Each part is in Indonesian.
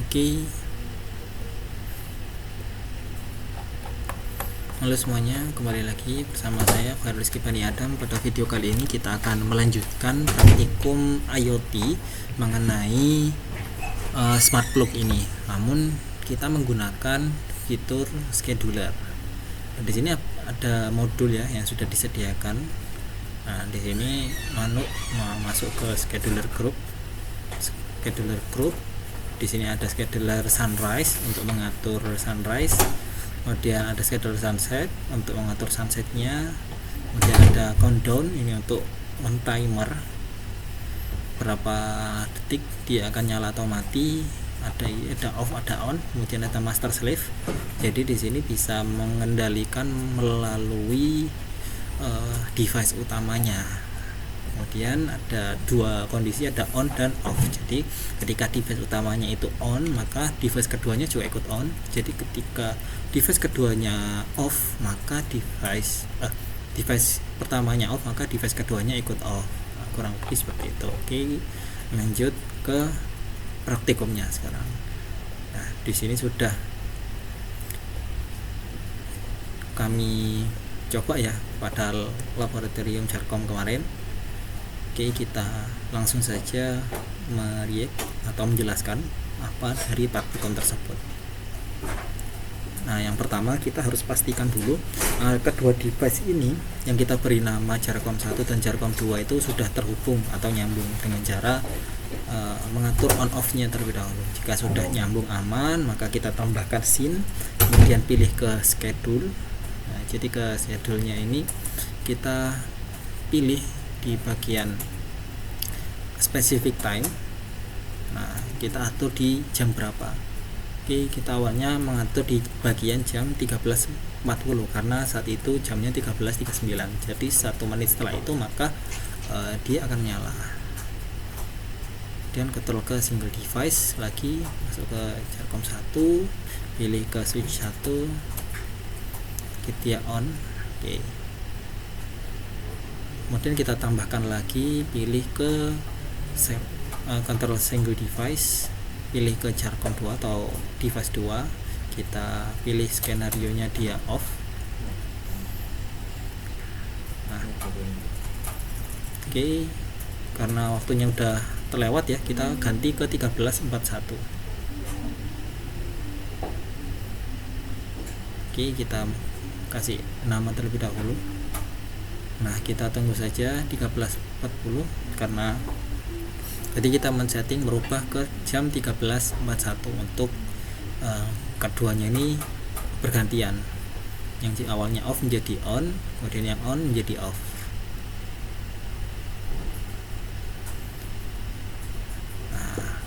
Oke. Halo semuanya, kembali lagi bersama saya Fahrul Rizky Bani Adam. Pada video kali ini kita akan melanjutkan praktikum IoT mengenai smart plug ini. Namun kita menggunakan fitur scheduler. Di sini ada modul ya yang sudah disediakan. Nah, di sini masuk ke scheduler group. Di sini ada scheduler sunrise untuk mengatur sunrise. Kemudian ada scheduler sunset untuk mengatur sunsetnya. Kemudian ada countdown, ini untuk timer berapa detik dia akan nyala atau mati. Ada off, ada on. Kemudian ada master slave. Jadi di sini bisa mengendalikan melalui device utamanya. Kemudian ada dua kondisi, ada on dan off. Jadi ketika device utamanya itu on, maka device keduanya juga ikut on. Jadi ketika device keduanya off, maka device pertamanya off, maka device keduanya ikut off. Nah, kurang lebih seperti itu. Oke, lanjut ke praktikumnya sekarang. Nah, di sini sudah kami coba ya pada laboratorium Jarkom kemarin. Oke, kita langsung saja atau menjelaskan apa dari praktikum tersebut. Nah, yang pertama kita harus pastikan dulu kedua device ini yang kita beri nama Jarkom 1 dan Jarkom 2 itu sudah terhubung atau nyambung dengan cara mengatur on off-nya terlebih dahulu. Jika sudah nyambung aman, maka kita tambahkan scene, kemudian pilih ke schedule. Nah, jadi ke schedule-nya ini kita pilih di bagian specific time. Nah, kita atur di jam berapa. Oke, kita awalnya mengatur di bagian jam 13.40 karena saat itu jamnya 13.39. Jadi 1 menit setelah itu maka dia akan nyala. Kemudian kontrol ke single device lagi, masuk ke Jarkom 1, pilih ke switch 1, kita on. Oke. Kemudian kita tambahkan lagi, pilih ke control single device, pilih ke Jarkom 2 atau device 2, kita pilih skenario nya dia off. Nah, oke, karena waktunya udah terlewat ya, kita ganti ke 13.41. Oke, kita kasih nama terlebih dahulu. Nah, kita tunggu saja 13.40 karena jadi kita men-setting merubah ke jam 13.41 untuk keduanya ini bergantian. Yang awalnya off menjadi on, kemudian yang on menjadi off. Nah,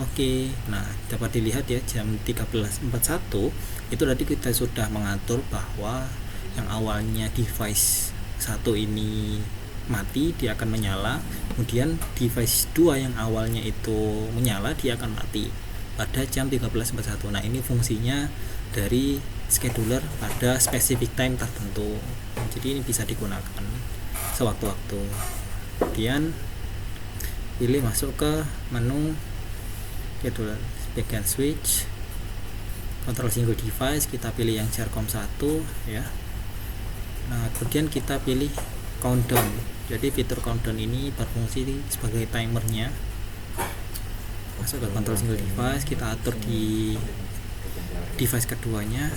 oke. Nah, dapat dilihat ya jam 13.41 itu tadi kita sudah mengatur bahwa yang awalnya device 1 ini mati, dia akan menyala. Kemudian device 2 yang awalnya itu menyala, dia akan mati pada jam 13.41. Nah, ini fungsinya dari scheduler pada specific time tertentu. Jadi ini bisa digunakan sewaktu-waktu. Kemudian pilih masuk ke menu scheduler, bagian switch, control single device, kita pilih yang Jarkom 1 ya. Nah, kemudian kita pilih countdown. Jadi fitur countdown ini berfungsi sebagai timernya. Masuk ke control single device, kita atur di device keduanya.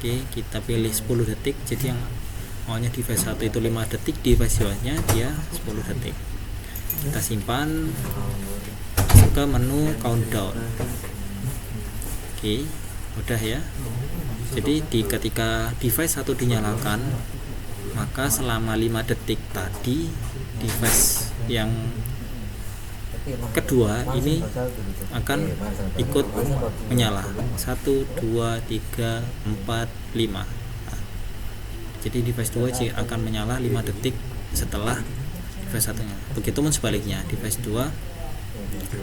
Oke, kita pilih 10 detik. Jadi yang awalnya device 1 itu 5 detik, device 2-nya dia 10 detik. Kita simpan, masuk ke menu countdown. Oke, udah ya. Jadi ketika device 1 dinyalakan, maka selama 5 detik tadi device yang kedua ini akan ikut menyala. 1, 2, 3, 4, 5. Nah, jadi device 2 akan menyala 5 detik setelah device 1-nya. Begitupun sebaliknya, device 2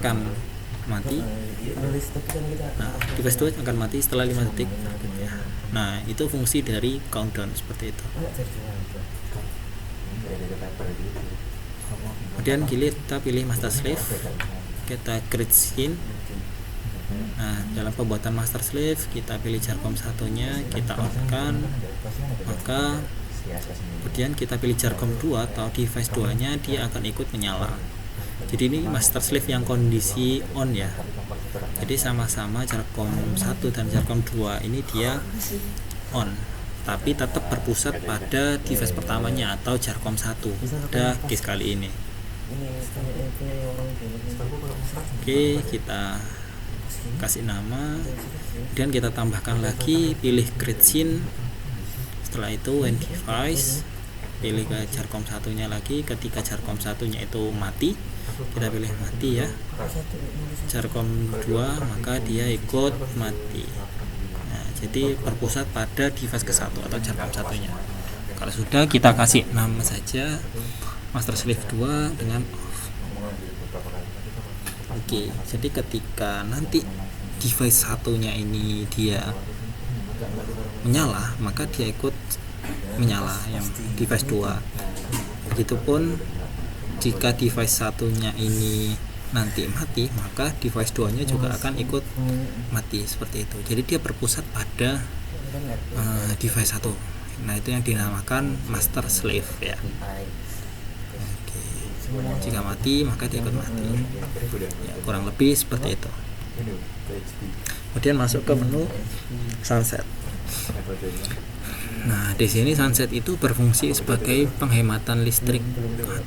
akan mati. Nah, device 2 akan mati setelah 5 detik. Nah, itu fungsi dari countdown seperti itu. Kemudian kita pilih master slave, kita create scene, Nah, dalam pembuatan master slave kita pilih Jarkom satunya, kita on-kan, maka kemudian kita pilih Jarkom 2 atau device 2 nya, dia akan ikut menyala. Jadi ini master slave yang kondisi on ya. Jadi sama-sama Jarkom 1 dan Jarkom 2 ini dia on, tapi tetap berpusat pada device pertamanya atau Jarkom 1 pada case kali ini. Oke, kita kasih nama, kemudian kita tambahkan lagi, pilih create scene. Setelah itu when device, pilih ke Jarkom satunya lagi. Ketika Jarkom satunya itu mati, kita pilih mati ya. Jarkom 2 maka dia ikut mati. Nah, jadi berpusat pada device ke-1 atau Jarkom satunya. Kalau sudah, kita kasih nama saja master slave 2 dengan off. Oke, jadi ketika nanti device satunya ini dia menyala, maka dia ikut menyala yang device 2. Begitupun jika device satunya ini nanti mati, maka device 2 nya juga akan ikut mati, seperti itu. Jadi dia berpusat pada device 1. Nah, itu yang dinamakan master slave ya. Oke. Jika mati maka dia ikut mati ya, kurang lebih seperti itu. Kemudian masuk ke menu sunset. Nah, di sini sunset itu berfungsi sebagai penghematan listrik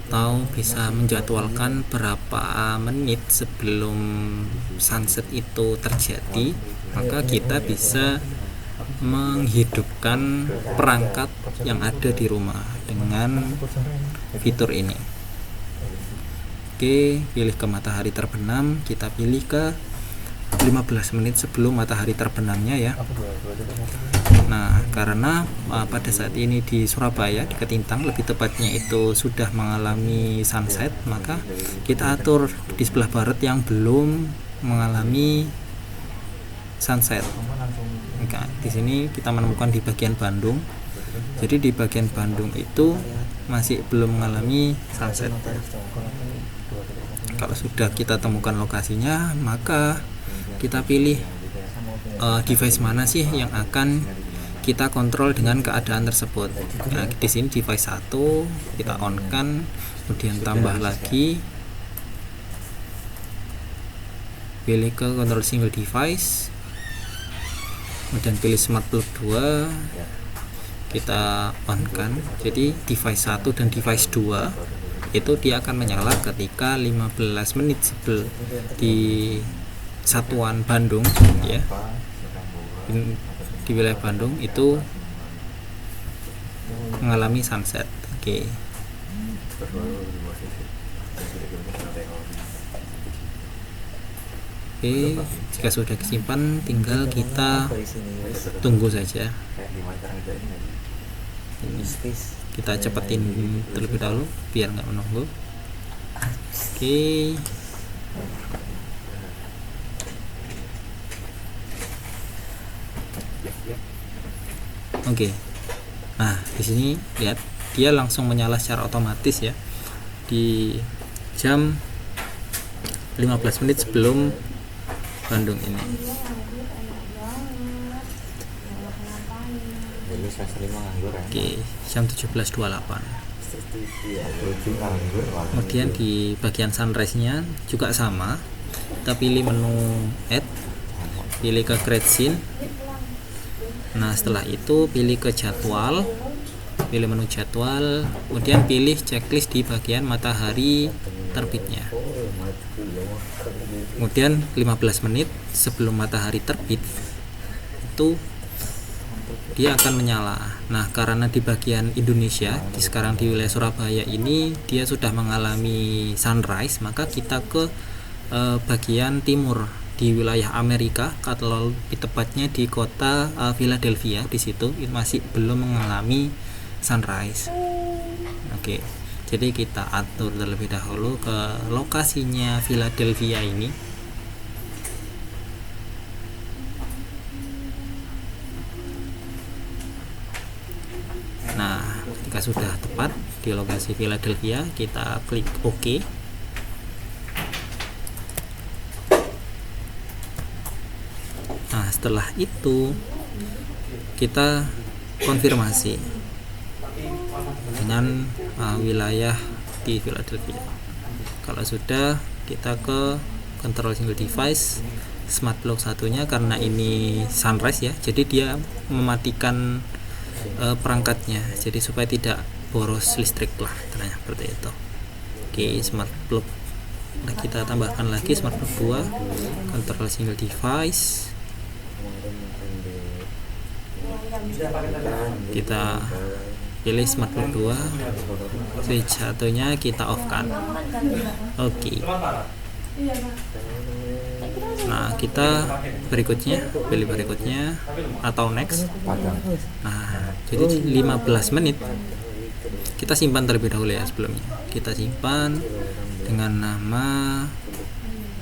atau bisa menjadwalkan berapa menit sebelum sunset itu terjadi, maka kita bisa menghidupkan perangkat yang ada di rumah dengan fitur ini. Oke, pilih ke matahari terbenam, kita pilih ke 15 menit sebelum matahari terbenamnya ya. Nah, karena pada saat ini di Surabaya, di Ketintang lebih tepatnya itu sudah mengalami sunset, maka kita atur di sebelah barat yang belum mengalami sunset. Nah, di sini kita menemukan di bagian Bandung. Jadi di bagian Bandung itu masih belum mengalami sunset. Kalau sudah kita temukan lokasinya, maka kita pilih device mana sih yang akan kita kontrol dengan keadaan tersebut. Nah, di sini device 1 kita on kan, kemudian tambah lagi, pilih ke control single device, kemudian pilih smart plug 2, kita on kan. Jadi device 1 dan device 2 itu dia akan menyala ketika 15 menit sebelum di satuan Bandung ya, di wilayah Bandung itu mengalami sunset. Oke. Oke, jika sudah disimpan tinggal kita tunggu saja. Kita cepetin terlebih dahulu biar nggak menunggu. Oke. Oke. Nah, di sini lihat dia langsung menyala secara otomatis ya. Di jam 15 menit sebelum Bandung ini. Oke, jam 17.28. Kemudian di bagian sunrise-nya juga sama. Kita pilih menu add, pilih ke create scene. Nah, setelah itu pilih ke jadwal, pilih menu jadwal, kemudian pilih checklist di bagian matahari terbitnya. Kemudian 15 menit sebelum matahari terbit itu dia akan menyala. Nah, karena di bagian Indonesia, sekarang di wilayah Surabaya ini dia sudah mengalami sunrise, maka kita ke bagian timur di wilayah Amerika, kalau lebih tepatnya di kota Philadelphia, di situ masih belum mengalami sunrise. Oke, jadi kita atur terlebih dahulu ke lokasinya Philadelphia ini. Nah, ketika sudah tepat di lokasi Philadelphia, kita klik OK. Nah, setelah itu kita konfirmasi dengan wilayah di Philadelphia. Kalau sudah, kita ke control single device smart block satunya, karena ini sunrise ya, jadi dia mematikan perangkatnya, jadi supaya tidak boros listrik lah, ternyata seperti itu. Oke, smart block. Nah, kita tambahkan lagi smart block 2 control single device. Kita pilih smart block 2, switch satunya kita off kan. Oke. Nah, kita pilih berikutnya atau next. Nah, jadi 15 menit kita simpan terlebih dahulu ya. Sebelumnya kita simpan dengan nama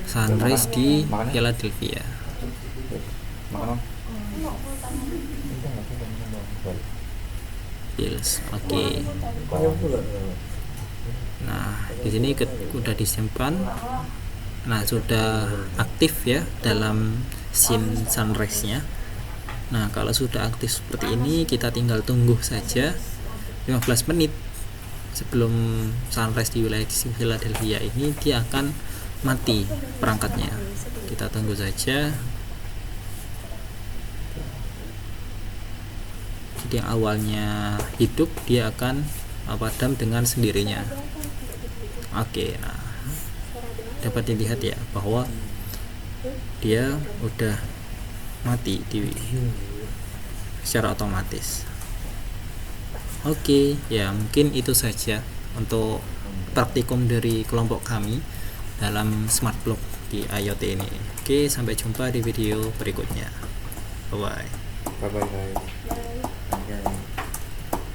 sunrise di Philadelphia. Pills. Oke. Nah, di sini udah disimpan. Nah, sudah aktif ya dalam scene sunrise-nya. Nah, kalau sudah aktif seperti ini, kita tinggal tunggu saja 15 menit sebelum sunrise di wilayah Philadelphia ini, dia akan mati perangkatnya. Kita tunggu saja. Jadi yang awalnya hidup, dia akan padam dengan sendirinya. Oke, nah dapat dilihat ya bahwa dia udah mati secara otomatis. Oke, ya mungkin itu saja untuk praktikum dari kelompok kami dalam smart block di IoT ini. Oke, sampai jumpa di video berikutnya. Bye bye. Bye bye guys.